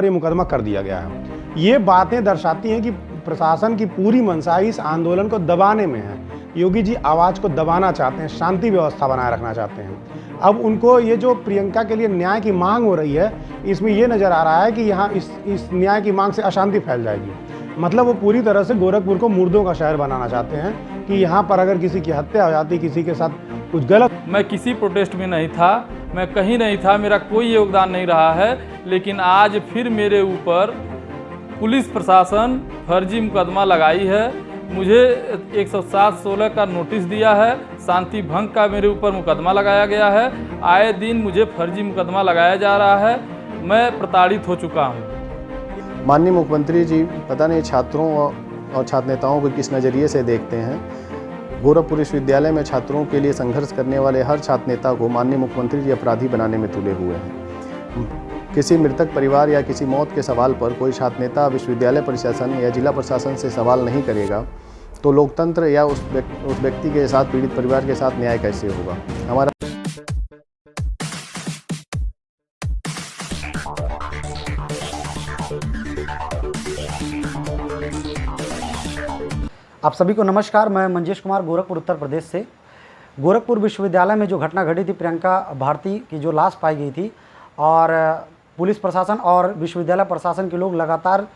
ये मुकदमा कर दिया गया है। ये बातें दर्शाती हैं कि प्रशासन की पूरी मंशा इस आंदोलन को दबाने में है। योगी जी आवाज़ को दबाना चाहते हैं, शांति व्यवस्था बनाए रखना चाहते हैं। अब उनको ये जो प्रियंका के लिए न्याय की मांग हो रही है, इसमें ये नज़र आ रहा है कि यहाँ इस न्याय की मांग से अशांति फैल जाएगी। मतलब वो पूरी तरह से गोरखपुर को मुर्दों का शहर बनाना चाहते हैं कि यहाँ पर अगर किसी की हत्या हो जाती, किसी के साथ कुछ गलत। मैं किसी प्रोटेस्ट में नहीं था, मैं कहीं नहीं था, मेरा कोई योगदान नहीं रहा है, लेकिन आज फिर मेरे ऊपर पुलिस प्रशासन फर्जी मुकदमा लगाई है। मुझे 107-16 का नोटिस दिया है, शांति भंग का मेरे ऊपर मुकदमा लगाया गया है। आए दिन मुझे फर्जी मुकदमा लगाया जा रहा है। मैं प्रताड़ित हो चुका हूँ। माननीय मुख्यमंत्री जी पता नहीं छात्रों और छात्र नेताओं को किस नज़रिए से देखते हैं। गोरखपुर विश्वविद्यालय में छात्रों के लिए संघर्ष करने वाले हर छात्र नेता को माननीय मुख्यमंत्री जी अपराधी बनाने में तुले हुए हैं। किसी मृतक परिवार या किसी मौत के सवाल पर कोई छात्र नेता विश्वविद्यालय प्रशासन या जिला प्रशासन से सवाल नहीं करेगा तो लोकतंत्र या उस व्यक्ति के साथ, पीड़ित परिवार के साथ न्याय कैसे होगा। हमारा आप सभी को नमस्कार। मैं मंजेश कुमार, गोरखपुर उत्तर प्रदेश से। गोरखपुर विश्वविद्यालय में जो घटना घटी थी, प्रियंका भारती की जो लाश पाई गई थी, और पुलिस प्रशासन और विश्वविद्यालय प्रशासन के लोग लगातार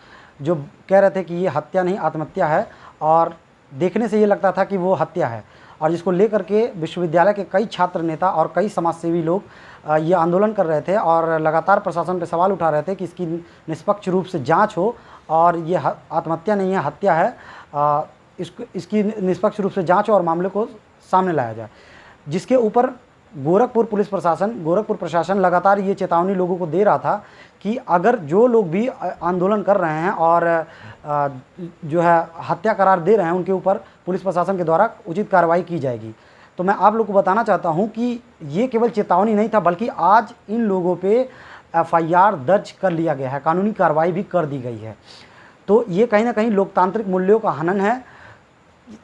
जो कह रहे थे कि ये हत्या नहीं आत्महत्या है, और देखने से ये लगता था कि वो हत्या है, और जिसको लेकर के विश्वविद्यालय के कई छात्र नेता और कई समाजसेवी लोग ये आंदोलन कर रहे थे और लगातार प्रशासन पर सवाल उठा रहे थे कि इसकी निष्पक्ष रूप से जाँच हो और ये आत्महत्या नहीं है, हत्या है। इसकी निष्पक्ष रूप से जांच और मामले को सामने लाया जाए, जिसके ऊपर गोरखपुर पुलिस प्रशासन, गोरखपुर प्रशासन लगातार ये चेतावनी लोगों को दे रहा था कि अगर जो लोग भी आंदोलन कर रहे हैं और जो है हत्या करार दे रहे हैं, उनके ऊपर पुलिस प्रशासन के द्वारा उचित कार्रवाई की जाएगी। तो मैं आप लोग को बताना चाहता हूं कि ये केवल चेतावनी नहीं था, बल्कि आज इन लोगों पर FIR दर्ज कर लिया गया है, कानूनी कार्रवाई भी कर दी गई है। तो ये कहीं ना कहीं लोकतांत्रिक मूल्यों का हनन है।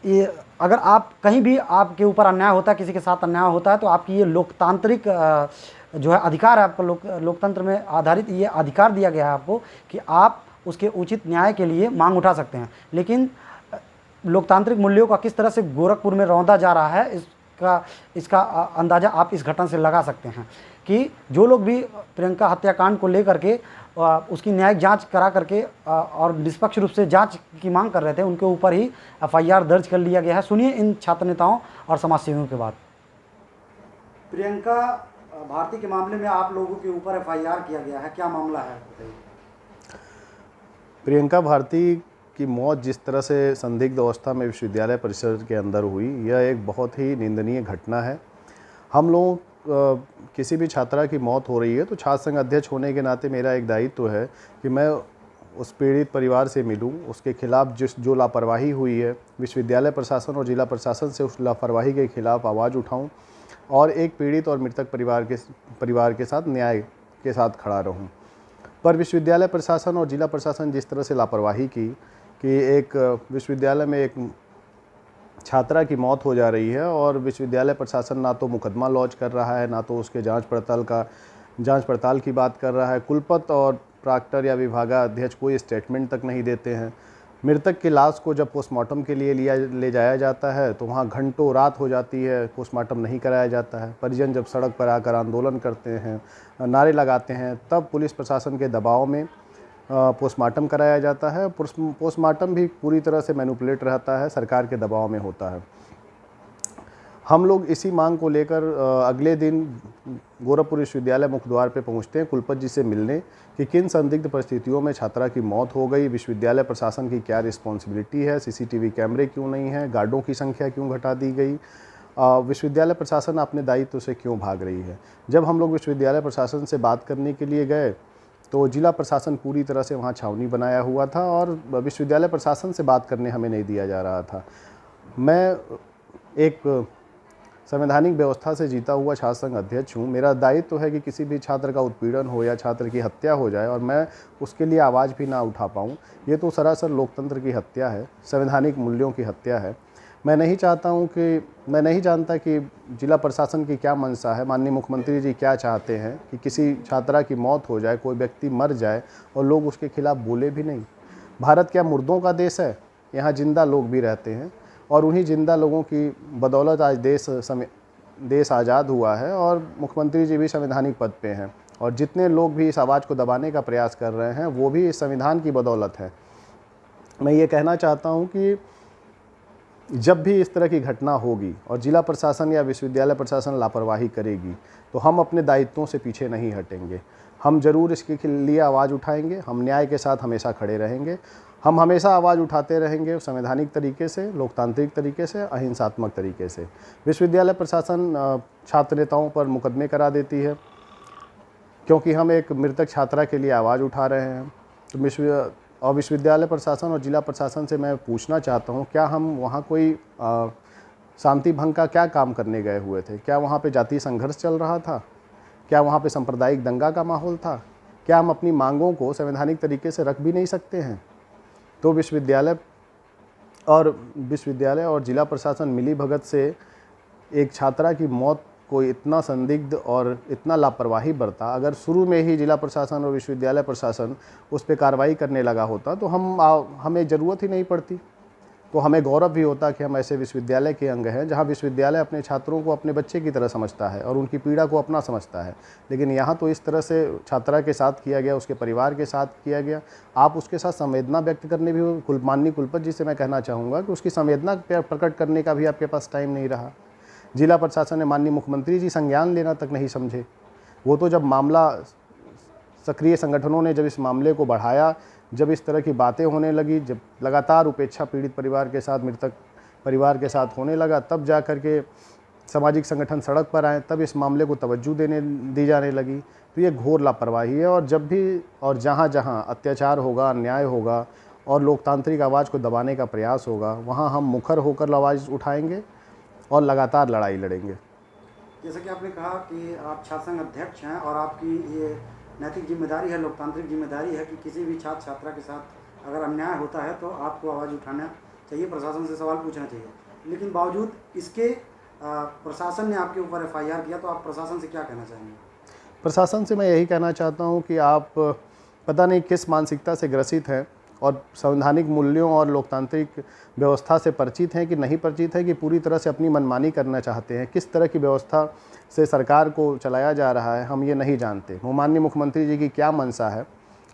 ये अगर आप कहीं भी आपके ऊपर अन्याय होता है, किसी के साथ अन्याय होता है, तो आपकी ये लोकतांत्रिक जो है अधिकार है आपका, लोकतंत्र में आधारित ये अधिकार दिया गया है आपको कि आप उसके उचित न्याय के लिए मांग उठा सकते हैं। लेकिन लोकतांत्रिक मूल्यों का किस तरह से गोरखपुर में रौंदा जा रहा है, इसका अंदाज़ा आप इस घटना से लगा सकते हैं कि जो लोग भी प्रियंका हत्याकांड को लेकर के उसकी न्यायिक जांच करा करके और निष्पक्ष रूप से जांच की मांग कर रहे थे, उनके ऊपर ही FIR दर्ज कर लिया गया है। सुनिए इन छात्र नेताओं और समाजसेवियों के बात। प्रियंका भारती के मामले में आप लोगों के ऊपर FIR किया गया है, क्या मामला है बताइए। प्रियंका भारती की मौत जिस तरह से संदिग्ध अवस्था में विश्वविद्यालय परिसर के अंदर हुई, यह एक बहुत ही निंदनीय घटना है। हम लोग किसी भी छात्रा की मौत हो रही है तो छात्र संघ अध्यक्ष होने के नाते मेरा एक दायित्व है कि मैं उस पीड़ित परिवार से मिलूं, उसके खिलाफ जो लापरवाही हुई है, विश्वविद्यालय प्रशासन और जिला प्रशासन से उस लापरवाही के खिलाफ आवाज़ उठाऊं और एक पीड़ित और मृतक परिवार के साथ न्याय के साथ खड़ा रहूं। पर विश्वविद्यालय प्रशासन और जिला प्रशासन जिस तरह से लापरवाही की कि एक विश्वविद्यालय में एक छात्रा की मौत हो जा रही है और विश्वविद्यालय प्रशासन ना तो मुकदमा लॉन्च कर रहा है, ना तो उसके जांच पड़ताल की बात कर रहा है। कुलपति और प्राक्टर या विभागाध्यक्ष कोई स्टेटमेंट तक नहीं देते हैं। मृतक की लाश को जब पोस्टमार्टम के लिए ले जाया जाता है तो वहाँ घंटों रात हो जाती है, पोस्टमार्टम नहीं कराया जाता है। परिजन जब सड़क पर आकर आंदोलन करते हैं, नारे लगाते हैं, तब पुलिस प्रशासन के दबाव में पोस्टमार्टम कराया जाता है। पोस्टमार्टम भी पूरी तरह से मैनिपुलेट रहता है, सरकार के दबाव में होता है। हम लोग इसी मांग को लेकर अगले दिन गोरखपुर विश्वविद्यालय मुख्य द्वार पर पहुँचते हैं कुलपति जी से मिलने कि किन संदिग्ध परिस्थितियों में छात्रा की मौत हो गई, विश्वविद्यालय प्रशासन की क्या रिस्पॉन्सिबिलिटी है, CCTV कैमरे क्यों नहीं हैं, गार्डों की संख्या क्यों घटा दी गई, विश्वविद्यालय प्रशासन अपने दायित्व से क्यों भाग रही है। जब हम लोग विश्वविद्यालय प्रशासन से बात करने के लिए गए तो जिला प्रशासन पूरी तरह से वहाँ छावनी बनाया हुआ था और विश्वविद्यालय प्रशासन से बात करने हमें नहीं दिया जा रहा था। मैं एक संवैधानिक व्यवस्था से जीता हुआ छात्र संघ अध्यक्ष हूँ। मेरा दायित्व है कि किसी भी छात्र का उत्पीड़न हो या छात्र की हत्या हो जाए और मैं उसके लिए आवाज़ भी ना उठा पाऊँ, ये तो सरासर लोकतंत्र की हत्या है, संवैधानिक मूल्यों की हत्या है। मैं नहीं जानता कि जिला प्रशासन की क्या मंशा है, माननीय मुख्यमंत्री जी क्या चाहते हैं कि किसी छात्रा की मौत हो जाए, कोई व्यक्ति मर जाए और लोग उसके खिलाफ बोले भी नहीं। भारत क्या मुर्दों का देश है? यहाँ जिंदा लोग भी रहते हैं और उन्हीं जिंदा लोगों की बदौलत आज देश आज़ाद हुआ है और मुख्यमंत्री जी भी संवैधानिक पद पे हैं और जितने लोग भी इस आवाज़ को दबाने का प्रयास कर रहे हैं वो भी इस संविधान की बदौलत है। मैं ये कहना चाहता हूँ कि जब भी इस तरह की घटना होगी और जिला प्रशासन या विश्वविद्यालय प्रशासन लापरवाही करेगी तो हम अपने दायित्वों से पीछे नहीं हटेंगे। हम ज़रूर इसके लिए आवाज़ उठाएंगे। हम न्याय के साथ हमेशा खड़े रहेंगे। हम हमेशा आवाज़ उठाते रहेंगे संवैधानिक तरीके से, लोकतांत्रिक तरीके से, अहिंसात्मक तरीके से। विश्वविद्यालय प्रशासन छात्र नेताओं पर मुकदमे करा देती है क्योंकि हम एक मृतक छात्रा के लिए आवाज़ उठा रहे हैं। तो विश्वविद्यालय प्रशासन और जिला प्रशासन से मैं पूछना चाहता हूँ, क्या हम वहाँ कोई शांति भंग का क्या काम करने गए हुए थे? क्या वहाँ पे जातीय संघर्ष चल रहा था? क्या वहाँ पे सांप्रदायिक दंगा का माहौल था? क्या हम अपनी मांगों को संवैधानिक तरीके से रख भी नहीं सकते हैं? तो विश्वविद्यालय और जिला प्रशासन मिली भगत से एक छात्रा की मौत को इतना संदिग्ध और इतना लापरवाही बरता। अगर शुरू में ही जिला प्रशासन और विश्वविद्यालय प्रशासन उस पर कार्रवाई करने लगा होता तो हमें ज़रूरत ही नहीं पड़ती। तो हमें गौरव भी होता कि हम ऐसे विश्वविद्यालय के अंग हैं जहां विश्वविद्यालय अपने छात्रों को अपने बच्चे की तरह समझता है और उनकी पीड़ा को अपना समझता है। लेकिन यहाँ तो इस तरह से छात्रा के साथ किया गया, उसके परिवार के साथ किया गया। आप उसके साथ संवेदना व्यक्त करने भी, माननीय कुलपति जी से मैं कहना चाहूँगा कि उसकी संवेदना प्रकट करने का भी आपके पास टाइम नहीं रहा। जिला प्रशासन ने माननीय मुख्यमंत्री जी संज्ञान लेना तक नहीं समझे। वो तो जब मामला सक्रिय संगठनों ने जब इस मामले को बढ़ाया, जब इस तरह की बातें होने लगी, जब लगातार उपेक्षा पीड़ित परिवार के साथ, मृतक परिवार के साथ होने लगा, तब जा कर के सामाजिक संगठन सड़क पर आए, तब इस मामले को तवज्जो दी जाने लगी। तो ये घोर लापरवाही है और जब भी और जहाँ जहाँ अत्याचार होगा, अन्याय होगा और लोकतांत्रिक आवाज़ को दबाने का प्रयास होगा, वहाँ हम मुखर होकर आवाज़ उठाएंगे और लगातार लड़ाई लड़ेंगे। जैसा कि आपने कहा कि आप छात्र संघ अध्यक्ष हैं और आपकी ये नैतिक जिम्मेदारी है, लोकतांत्रिक जिम्मेदारी है कि किसी भी छात्र छात्रा के साथ अगर अन्याय होता है तो आपको आवाज़ उठाना चाहिए, प्रशासन से सवाल पूछना चाहिए। लेकिन बावजूद इसके प्रशासन ने आपके ऊपर FIR किया, तो आप प्रशासन से क्या कहना चाहेंगे? प्रशासन से मैं यही कहना चाहता हूँ कि आप पता नहीं किस मानसिकता से ग्रसित हैं और संवैधानिक मूल्यों और लोकतांत्रिक व्यवस्था से परिचित हैं कि नहीं परिचित है, कि पूरी तरह से अपनी मनमानी करना चाहते हैं। किस तरह की व्यवस्था से सरकार को चलाया जा रहा है हम ये नहीं जानते। वो माननीय मुख्यमंत्री जी की क्या मंशा है,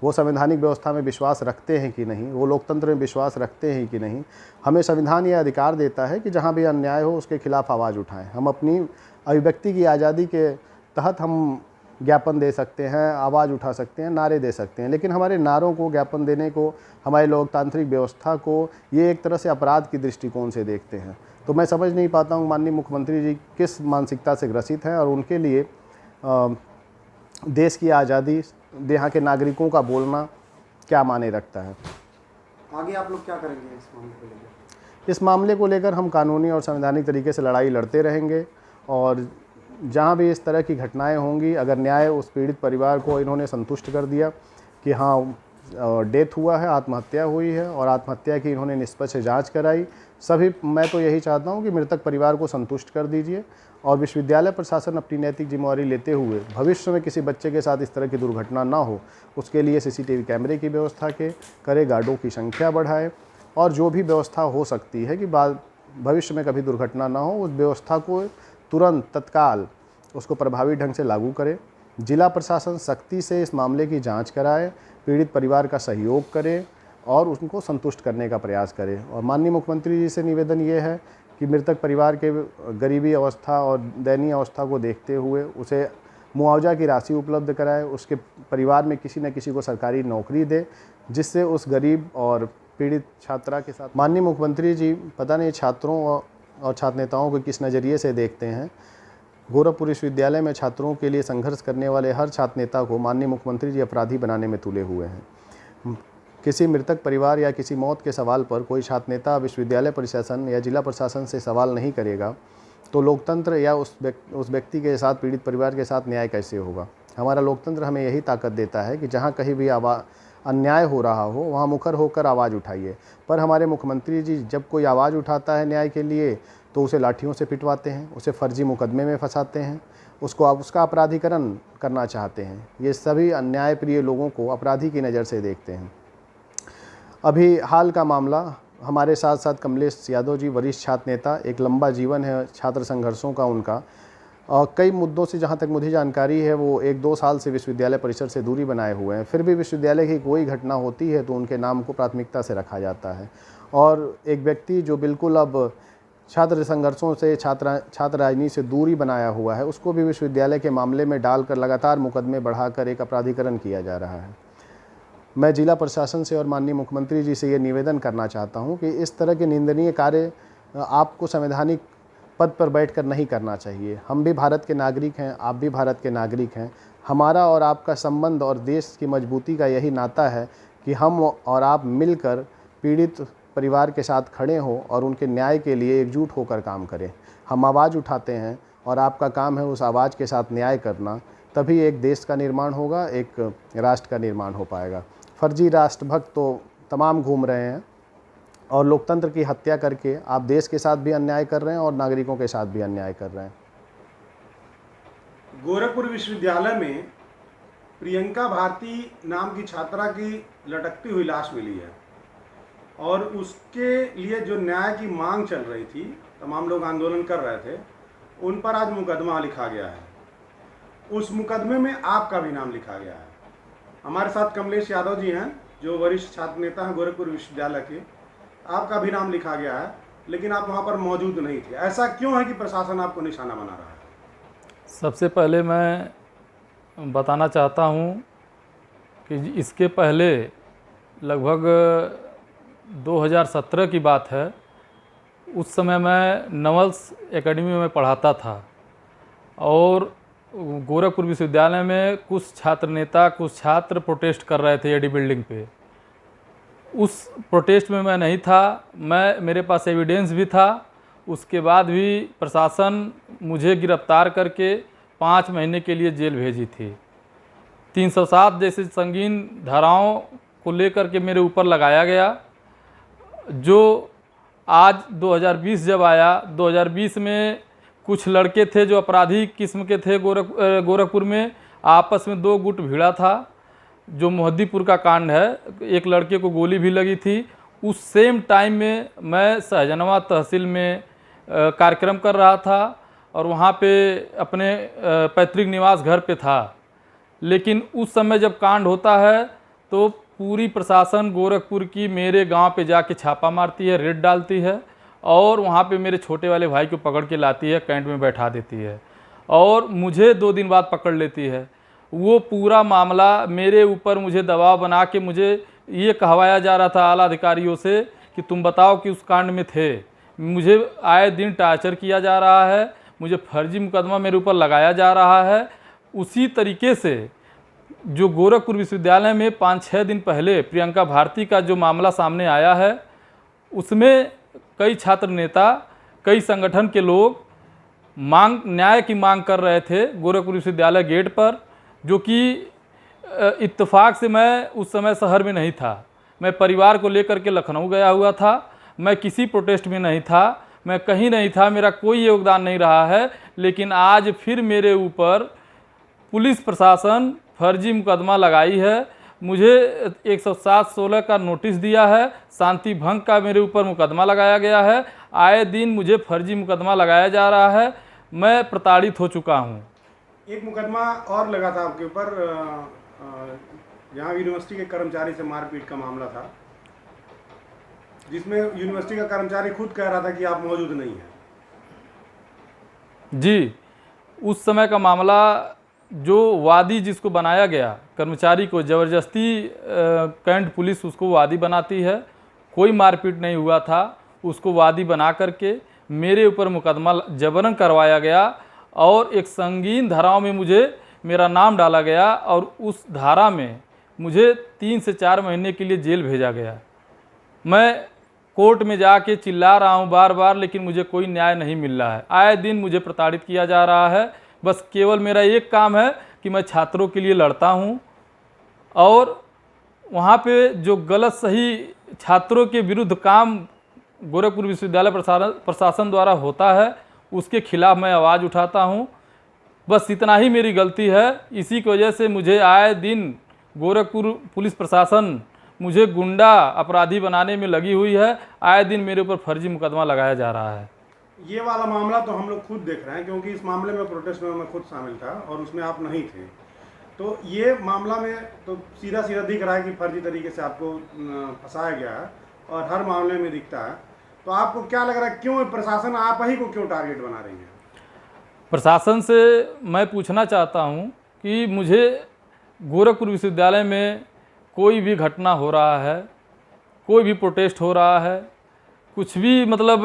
वो संवैधानिक व्यवस्था में विश्वास रखते हैं कि नहीं, वो लोकतंत्र में विश्वास रखते हैं कि नहीं। हमें संविधान ये अधिकार देता है कि जहाँ भी अन्याय हो उसके खिलाफ आवाज़ उठाएं। हम अपनी अभिव्यक्ति की आज़ादी के तहत हम ज्ञापन दे सकते हैं, आवाज़ उठा सकते हैं, नारे दे सकते हैं। लेकिन हमारे नारों को, ज्ञापन देने को, हमारी लोकतांत्रिक व्यवस्था को ये एक तरह से अपराध की दृष्टिकोण से देखते हैं। तो मैं समझ नहीं पाता हूँ माननीय मुख्यमंत्री जी किस मानसिकता से ग्रसित हैं और उनके लिए देश की आज़ादी, यहाँ के नागरिकों का बोलना क्या मायने रखता है। आगे आप लोग क्या करेंगे इस मामले को लेकर? इस मामले को लेकर हम कानूनी और संवैधानिक तरीके से लड़ाई लड़ते रहेंगे और जहाँ भी इस तरह की घटनाएं होंगी, अगर न्याय उस पीड़ित परिवार को इन्होंने संतुष्ट कर दिया कि हाँ डेथ हुआ है, आत्महत्या हुई है और आत्महत्या की इन्होंने निष्पक्ष जांच कराई, मैं तो यही चाहता हूँ कि मृतक परिवार को संतुष्ट कर दीजिए और विश्वविद्यालय प्रशासन अपनी नैतिक जिम्मेदारी लेते हुए भविष्य में किसी बच्चे के साथ इस तरह की दुर्घटना ना हो, उसके लिए CCTV कैमरे की व्यवस्था करे, गार्डों की संख्या बढ़ाए और जो भी व्यवस्था हो सकती है कि भविष्य में कभी दुर्घटना ना हो, उस व्यवस्था को तुरंत तत्काल उसको प्रभावी ढंग से लागू करे। जिला प्रशासन सख्ती से इस मामले की जांच कराए, पीड़ित परिवार का सहयोग करे और उनको संतुष्ट करने का प्रयास करे। और माननीय मुख्यमंत्री जी से निवेदन ये है कि मृतक परिवार के गरीबी अवस्था और दयनीय अवस्था को देखते हुए उसे मुआवजा की राशि उपलब्ध कराए, उसके परिवार में किसी न किसी को सरकारी नौकरी दे, जिससे उस गरीब और पीड़ित छात्रा के साथ। माननीय मुख्यमंत्री जी पता नहीं छात्रों और छात्र नेताओं को किस नज़रिए से देखते हैं। गोरखपुर विश्वविद्यालय में छात्रों के लिए संघर्ष करने वाले हर छात्र नेता को माननीय मुख्यमंत्री जी अपराधी बनाने में तुले हुए हैं। किसी मृतक परिवार या किसी मौत के सवाल पर कोई छात्र नेता विश्वविद्यालय प्रशासन या जिला प्रशासन से सवाल नहीं करेगा तो लोकतंत्र या उस व्यक्ति के साथ, पीड़ित परिवार के साथ न्याय कैसे होगा। हमारा लोकतंत्र हमें यही ताकत देता है कि जहाँ कहीं भी अन्याय हो रहा हो वहाँ मुखर होकर आवाज़ उठाइए। पर हमारे मुख्यमंत्री जी जब कोई आवाज़ उठाता है न्याय के लिए तो उसे लाठियों से पिटवाते हैं, उसे फर्जी मुकदमे में फंसाते हैं, उसका अपराधीकरण करना चाहते हैं। ये सभी अन्याय प्रिय लोगों को अपराधी की नज़र से देखते हैं। अभी हाल का मामला, हमारे साथ साथ कमलेश यादव जी वरिष्ठ छात्र नेता, एक लंबा जीवन है छात्र संघर्षों का उनका, और कई मुद्दों से जहाँ तक मुझे जानकारी है वो 1-2 साल से विश्वविद्यालय परिसर से दूरी बनाए हुए हैं। फिर भी विश्वविद्यालय की कोई घटना होती है तो उनके नाम को प्राथमिकता से रखा जाता है। और एक व्यक्ति जो बिल्कुल अब छात्र संघर्षों से छात्र राजनीति से दूरी बनाया हुआ है, उसको भी विश्वविद्यालय के मामले में डालकर लगातार मुकदमे बढ़ाकर एक अपराधीकरण किया जा रहा है। मैं जिला प्रशासन से और माननीय मुख्यमंत्री जी से ये निवेदन करना चाहता हूँ कि इस तरह के निंदनीय कार्य आपको संवैधानिक पद पर बैठकर नहीं करना चाहिए। हम भी भारत के नागरिक हैं, आप भी भारत के नागरिक हैं। हमारा और आपका संबंध और देश की मजबूती का यही नाता है कि हम और आप मिलकर पीड़ित परिवार के साथ खड़े हों और उनके न्याय के लिए एकजुट होकर काम करें। हम आवाज़ उठाते हैं और आपका काम है उस आवाज़ के साथ न्याय करना, तभी एक देश का निर्माण होगा, एक राष्ट्र का निर्माण हो पाएगा। फर्जी राष्ट्रभक्त तो तमाम घूम रहे हैं और लोकतंत्र की हत्या करके आप देश के साथ भी अन्याय कर रहे हैं और नागरिकों के साथ भी अन्याय कर रहे हैं। गोरखपुर विश्वविद्यालय में प्रियंका भारती नाम की छात्रा की लटकती हुई लाश मिली है और उसके लिए जो न्याय की मांग चल रही थी, तमाम लोग आंदोलन कर रहे थे, उन पर आज मुकदमा लिखा गया है। उस मुकदमे में आपका भी नाम लिखा गया है। हमारे साथ कमलेश यादव जी हैं जो वरिष्ठ छात्र नेता हैं गोरखपुर विश्वविद्यालय के। आपका भी नाम लिखा गया है, लेकिन आप वहाँ पर मौजूद नहीं थे। ऐसा क्यों है कि प्रशासन आपको निशाना बना रहा है? सबसे पहले मैं बताना चाहता हूँ कि इसके पहले लगभग 2017 की बात है। उस समय मैं नवल्स एकेडमी में पढ़ाता था और गोरखपुर विश्वविद्यालय में कुछ छात्र नेता, कुछ छात्र प्रोटेस्ट कर रहे थे एडी बिल्डिंग पे। उस प्रोटेस्ट में मैं नहीं था, मेरे पास एविडेंस भी था। उसके बाद भी प्रशासन मुझे गिरफ्तार करके 5 महीने के लिए जेल भेजी थी। 307 जैसे संगीन धाराओं को लेकर के मेरे ऊपर लगाया गया, जो आज 2020 जब आया, 2020 में कुछ लड़के थे जो अपराधी किस्म के थे गोरखपुर में, आपस में 2 गुट भिड़ा था। जो मोहद्दीपुर का कांड है, एक लड़के को गोली भी लगी थी। उस सेम टाइम में मैं सहजनवा तहसील में कार्यक्रम कर रहा था और वहाँ पे अपने पैतृक निवास घर पे था। लेकिन उस समय जब कांड होता है तो पूरी प्रशासन गोरखपुर की मेरे गांव पे जाके छापा मारती है, रेड डालती है और वहाँ पे मेरे छोटे वाले भाई को पकड़ के लाती है, कैंट में बैठा देती है और मुझे 2 दिन बाद पकड़ लेती है। वो पूरा मामला मेरे ऊपर मुझे दबाव बना के मुझे ये कहवाया जा रहा था आला अधिकारियों से कि तुम बताओ कि उस कांड में थे। मुझे आए दिन टार्चर किया जा रहा है, मुझे फर्जी मुकदमा मेरे ऊपर लगाया जा रहा है। उसी तरीके से जो गोरखपुर विश्वविद्यालय में 5-6 दिन पहले प्रियंका भारती का जो मामला सामने आया है, उसमें कई छात्र नेता, कई संगठन के लोग न्याय की मांग कर रहे थे गोरखपुर विश्वविद्यालय गेट पर, जो कि इत्तेफाक से मैं उस समय शहर में नहीं था। मैं परिवार को लेकर के लखनऊ गया हुआ था। मैं किसी प्रोटेस्ट में नहीं था, मैं कहीं नहीं था, मेरा कोई योगदान नहीं रहा है। लेकिन आज फिर मेरे ऊपर पुलिस प्रशासन फर्जी मुकदमा लगाई है। मुझे 107-16 का नोटिस दिया है, शांति भंग का मेरे ऊपर मुकदमा लगाया गया है। आए दिन मुझे फर्जी मुकदमा लगाया जा रहा है। मैं प्रताड़ित हो चुका हूँ। एक मुकदमा और लगा था आपके ऊपर, जहाँ यूनिवर्सिटी के कर्मचारी से मारपीट का मामला था, जिसमें यूनिवर्सिटी का कर्मचारी खुद कह रहा था कि आप मौजूद नहीं हैं। जी, उस समय का मामला, जो वादी जिसको बनाया गया, कर्मचारी को ज़बरदस्ती कैंट पुलिस उसको वादी बनाती है। कोई मारपीट नहीं हुआ था, उसको वादी बना करके मेरे ऊपर मुकदमा जबरन करवाया गया और एक संगीन धाराओं में मुझे मेरा नाम डाला गया और उस धारा में मुझे 3 से 4 महीने के लिए जेल भेजा गया। मैं कोर्ट में जाके चिल्ला रहा हूँ बार बार, लेकिन मुझे कोई न्याय नहीं मिल रहा है। आए दिन मुझे प्रताड़ित किया जा रहा है। बस केवल मेरा एक काम है कि मैं छात्रों के लिए लड़ता हूँ और वहाँ पे जो गलत सही छात्रों के विरुद्ध काम गोरखपुर विश्वविद्यालय प्रशासन द्वारा होता है, उसके खिलाफ मैं आवाज़ उठाता हूँ। बस इतना ही मेरी गलती है। इसी की वजह से मुझे आए दिन गोरखपुर पुलिस प्रशासन मुझे गुंडा अपराधी बनाने में लगी हुई है। आए दिन मेरे ऊपर फर्जी मुकदमा लगाया जा रहा है। ये वाला मामला तो हम लोग खुद देख रहे हैं, क्योंकि इस मामले में प्रोटेस्ट में मैं खुद शामिल था और उसमें आप नहीं थे। तो ये मामला में तो सीधा सीधा दिख रहा है कि फर्जी तरीके से आपको फंसाया गया है और हर मामले में दिखता है। तो आपको क्या लग रहा है, क्यों प्रशासन आप ही को क्यों टारगेट बना रही है? प्रशासन से मैं पूछना चाहता हूँ कि मुझे गोरखपुर विश्वविद्यालय में कोई भी घटना हो रहा है, कोई भी प्रोटेस्ट हो रहा है, कुछ भी मतलब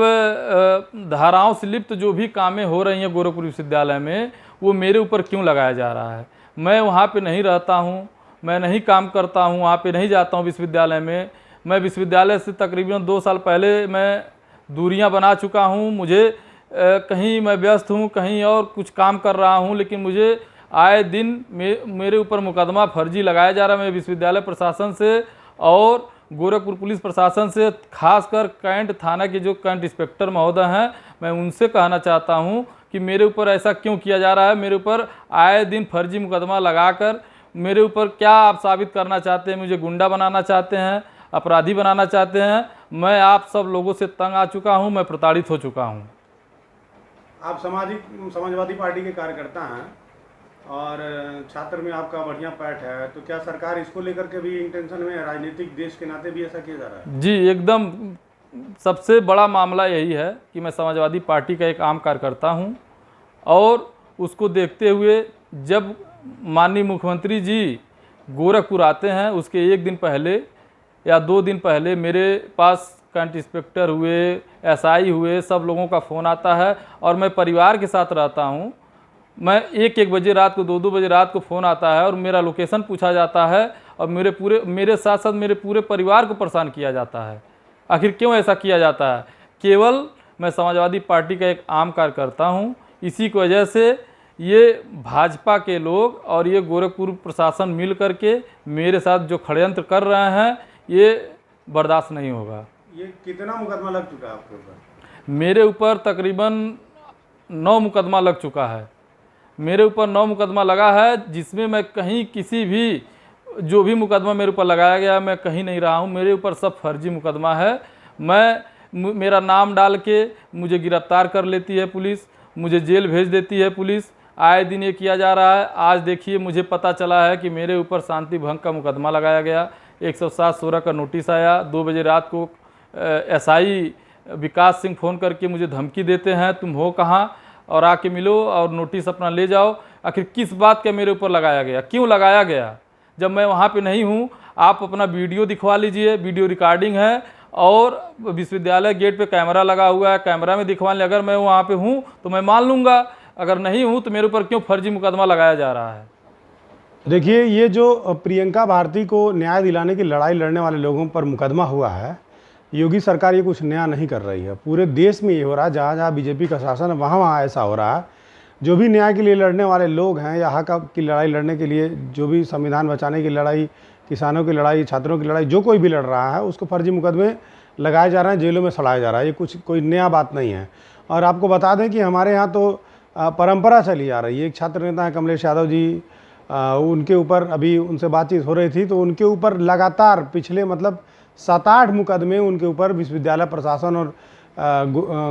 धाराओं से लिप्त जो भी कामें हो रही हैं गोरखपुर विश्वविद्यालय में, वो मेरे ऊपर क्यों लगाया जा रहा है? मैं वहाँ पे नहीं रहता हूँ, मैं नहीं काम करता हूँ, वहाँ पे नहीं जाता हूँ विश्वविद्यालय में। मैं विश्वविद्यालय से तकरीबन 2 साल पहले मैं दूरियां बना चुका हूं। मुझे कहीं मैं व्यस्त हूं, कहीं और कुछ काम कर रहा हूं, लेकिन मुझे आए दिन मेरे ऊपर मुकदमा फर्जी लगाया जा रहा है। मैं विश्वविद्यालय प्रशासन से और गोरखपुर पुलिस प्रशासन से, खासकर कैंट थाना के जो कैंट इंस्पेक्टर महोदय हैं, मैं उनसे कहना चाहता हूं कि मेरे ऊपर ऐसा क्यों किया जा रहा है। मेरे ऊपर आए दिन फर्जी मुकदमा लगाकर मेरे ऊपर क्या आप साबित करना चाहते हैं? मुझे गुंडा बनाना चाहते हैं, अपराधी बनाना चाहते हैं। मैं आप सब लोगों से तंग आ चुका हूं, मैं प्रताड़ित हो चुका हूं। आप समाजवादी पार्टी के कार्यकर्ता हैं और छात्र में आपका बढ़िया पैठ है, तो क्या सरकार इसको लेकर के भी इंटेंशन में है? राजनीतिक देश के नाते भी ऐसा किया जा रहा है? जी, एकदम सबसे बड़ा मामला यही है कि मैं समाजवादी पार्टी का एक आम कार्यकर्ता हूं और उसको देखते हुए जब माननीय मुख्यमंत्री जी गोरखपुर आते हैं, उसके 1 दिन पहले या 2 दिन पहले मेरे पास कैंट इंस्पेक्टर हुए, एसआई हुए, सब लोगों का फ़ोन आता है और मैं परिवार के साथ रहता हूँ। मैं 1-1 बजे रात को, 2-2 बजे रात को फ़ोन आता है और मेरा लोकेशन पूछा जाता है और मेरे साथ साथ मेरे पूरे परिवार को परेशान किया जाता है। आखिर क्यों ऐसा किया जाता है? केवल मैं समाजवादी पार्टी का एक आम कार्यकर्ता हूँ, इसी की वजह से ये भाजपा के लोग और ये गोरखपुर प्रशासन मिल करके मेरे साथ जो षड्यंत्र कर रहे हैं, ये बर्दाश्त नहीं होगा। ये कितना मुकदमा लग चुका है आपके ऊपर? मेरे ऊपर तकरीबन 9 मुकदमा लग चुका है। मेरे ऊपर 9 मुकदमा लगा है, जिसमें मैं कहीं किसी भी जो भी मुकदमा मेरे ऊपर लगाया गया मैं कहीं नहीं रहा हूँ। मेरे ऊपर सब फर्जी मुकदमा है। मेरा नाम डाल के मुझे गिरफ्तार कर लेती है पुलिस, मुझे जेल भेज देती है पुलिस। आए दिन ये किया जा रहा है। आज देखिए मुझे पता चला है कि मेरे ऊपर शांति भंग का मुकदमा लगाया गया, 107-16 का नोटिस आया। 2 बजे रात को एसआई विकास सिंह फ़ोन करके मुझे धमकी देते हैं, तुम हो कहाँ और आके मिलो और नोटिस अपना ले जाओ। आखिर किस बात का मेरे ऊपर लगाया गया, क्यों लगाया गया? जब मैं वहाँ पे नहीं हूँ, आप अपना वीडियो दिखवा लीजिए, वीडियो रिकॉर्डिंग है और विश्वविद्यालय गेट पे कैमरा लगा हुआ है, कैमरा में दिखवा लें। अगर मैं वहाँ पे हूँ तो मैं मान लूँगा, अगर नहीं हूँ तो मेरे ऊपर क्यों फर्जी मुकदमा लगाया जा रहा है? देखिए, ये जो प्रियंका भारती को न्याय दिलाने की लड़ाई लड़ने वाले लोगों पर मुकदमा हुआ है, योगी सरकार ये कुछ नया नहीं कर रही है। पूरे देश में ये हो रहा है, जहाँ जहाँ बीजेपी का शासन है वहाँ ऐसा हो रहा है। जो भी न्याय के लिए लड़ने वाले लोग हैं या हक की लड़ाई लड़ने के लिए, जो भी संविधान बचाने की लड़ाई, किसानों की लड़ाई, छात्रों की लड़ाई, जो कोई भी लड़ रहा है उसको फर्जी मुकदमे लगाए जा रहे हैं, जेलों में सड़ाया जा रहा है। ये कोई नया बात नहीं है। और आपको बता दें कि हमारे यहाँ तो परंपरा चली आ रही है। एक छात्र नेता है कमलेश यादव जी, उनके ऊपर अभी उनसे बातचीत हो रही थी, तो उनके ऊपर लगातार पिछले 7-8 मुकदमे उनके ऊपर विश्वविद्यालय प्रशासन और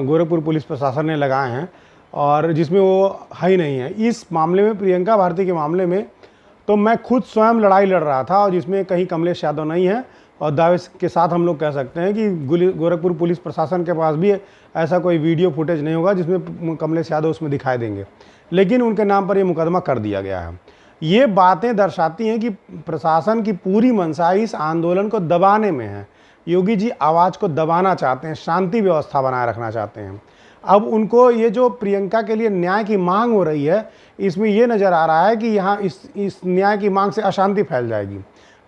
गोरखपुर पुलिस प्रशासन ने लगाए हैं, और जिसमें वो है ही नहीं है। इस मामले में, प्रियंका भारती के मामले में, तो मैं खुद स्वयं लड़ाई लड़ रहा था, और जिसमें कहीं कमलेश यादव नहीं है। और दावे के साथ हम लोग कह सकते हैं कि गोरखपुर पुलिस प्रशासन के पास भी ऐसा कोई वीडियो फुटेज नहीं होगा जिसमें कमलेश यादव उसमें दिखाई देंगे, लेकिन उनके नाम पर ये मुकदमा कर दिया गया है। ये बातें दर्शाती हैं कि प्रशासन की पूरी मंशा इस आंदोलन को दबाने में है। योगी जी आवाज़ को दबाना चाहते हैं, शांति व्यवस्था बनाए रखना चाहते हैं। अब उनको ये जो प्रियंका के लिए न्याय की मांग हो रही है, इसमें ये नज़र आ रहा है कि यहाँ इस न्याय की मांग से अशांति फैल जाएगी।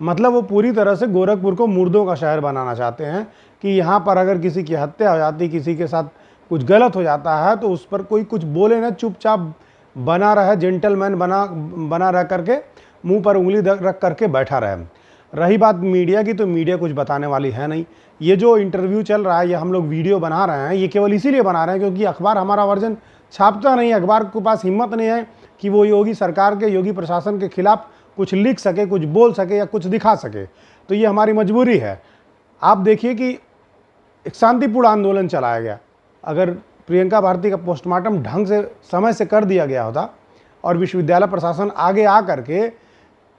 मतलब वो पूरी तरह से गोरखपुर को मुर्दों का शहर बनाना चाहते हैं कि यहाँ पर अगर किसी की हत्या हो जाती, किसी के साथ कुछ गलत हो जाता है, तो उस पर कोई कुछ बोले ना, चुपचाप बना रहे, जेंटलमैन बना रह करके मुंह पर उंगली रख करके बैठा रहे। रही बात मीडिया की, तो मीडिया कुछ बताने वाली है नहीं। ये जो इंटरव्यू चल रहा है, ये हम लोग वीडियो बना रहे हैं, ये केवल इसीलिए बना रहे हैं क्योंकि अखबार हमारा वर्जन छापता नहीं है। अखबार के पास हिम्मत नहीं है कि वो योगी सरकार के, योगी प्रशासन के खिलाफ कुछ लिख सके, कुछ बोल सके या कुछ दिखा सके। तो ये हमारी मजबूरी है। आप देखिए कि एक शांतिपूर्ण आंदोलन चलाया गया। अगर प्रियंका भारती का पोस्टमार्टम ढंग से, समय से कर दिया गया होता और विश्वविद्यालय प्रशासन आगे आ करके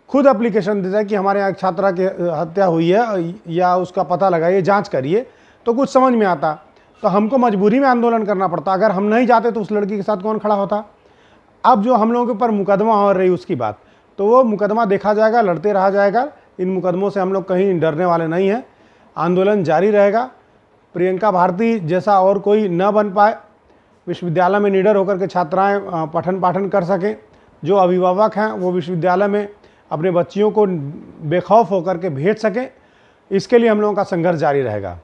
खुद एप्लीकेशन देता है कि हमारे यहाँ एक छात्रा की हत्या हुई है या उसका पता लगाइए, जांच करिए, तो कुछ समझ में आता। तो हमको मजबूरी में आंदोलन करना पड़ता। अगर हम नहीं जाते तो उस लड़की के साथ कौन खड़ा होता। अब जो हम लोगों के ऊपर मुकदमा हो रही उसकी बात, तो वो मुकदमा देखा जाएगा, लड़ते रहा जाएगा। इन मुकदमों से हम लोग कहीं डरने वाले नहीं हैं। आंदोलन जारी रहेगा। प्रियंका भारती जैसा और कोई न बन पाए, विश्वविद्यालय में निडर होकर के छात्राएं पठन पाठन कर सकें। जो अभिभावक हैं वो विश्वविद्यालय में अपने बच्चियों को बेखौफ होकर के भेज सकें। इसके लिए हम लोगों का संघर्ष जारी रहेगा।